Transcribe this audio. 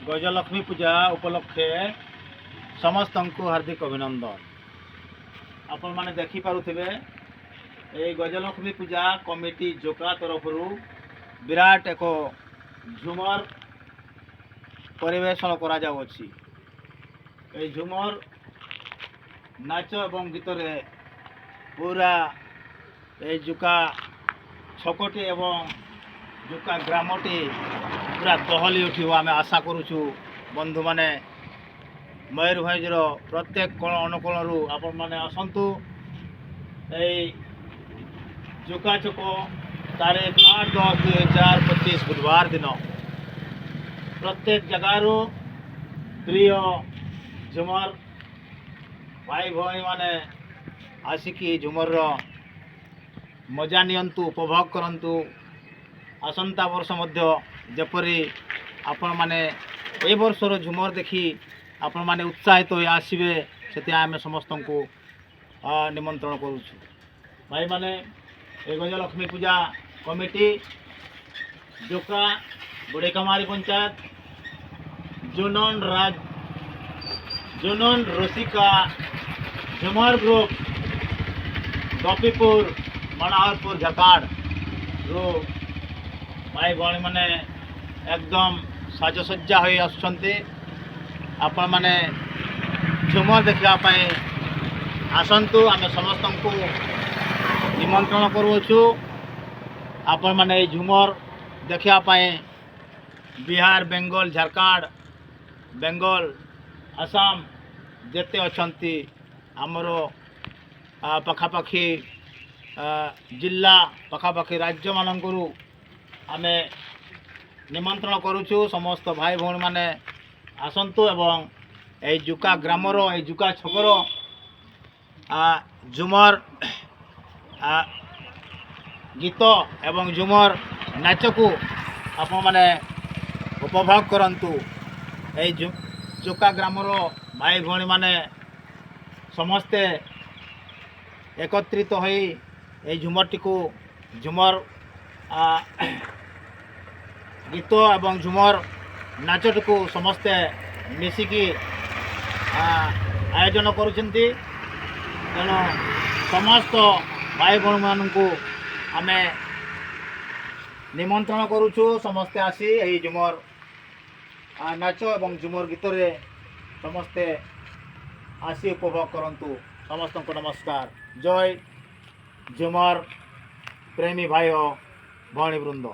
गजलक्ष्मी पूजा उपलक्षे समस्त को हार्दिक अभिनंदन। आपण माने देखि पारुथिबे ए गजलक्ष्मी पूजा कमिटी जोका तरफ विराट एक झुमर परिवेशन करा जाउछि। ए झुमर नाच एवं गीत रे पूरा ए जुका छकटी एवं जुका ग्रामटी पूरा दहली उठिब आम आशा करुचु। बंधु माने मयूरभंजर प्रत्येक कोण अनुकोण आपण माने आसंतु। जुका छक तारीख 8-10-2025 बुधवार दिन प्रत्येक जगार प्रिय झुमर भाई भाई माने आसिकी झुमर मजा नियंतु, उपभोग करंतु। आसंता वर्ष मध्य जपरी आपण माने ए वर्षर झुमर देखी आपण माने उत्साहित हो आसबे से आम समस्त को निमंत्रण करुछु। भाई माने ए गजलक्ष्मी पूजा कमिटी जोका बुढ़ेकमारी पंचायत जुनन रसिका झुमर ग्रुप गोपीपुर मनाहरपुर झारखंड रो भाई भाई माने एकदम साजसज्जा हो आसुछंती। आपण माने झुमर देखापी आसतु। आम समस्त को निमंत्रण करुछु। आपण माने झुमर देखापी बिहार, बेंगल, झारखंड, बेंगल, आसाम जेते अछंती आमर पखापाखि जिला पखापाखि राज्य मानकरू आमे निमंत्रण करुछु। समस्त भाई भौणी माने आसंतु एवं ए जुका ग्रामर ए जुका छकर झुमर गीत एवं झुमर नाच को आपण माने उपभोग करंतु। ए जुका ग्रामर भाई भौणी माने समस्ते एकत्रित होई ए झुमरटी को झुमर गीत एवं झुमर नाचटी को समस्ते मिसिकी आयोजन करुछंती। तेणु समस्त भाई भौणी मानू आम निमंत्रण करुछु। समस्ते आसी यही झुमर नाच एवं झुमर गीत रे समस्ते आसी उपभोग करंतु। समस्त को नमस्कार। जय झुमर प्रेमी भाई भौणी वृंद।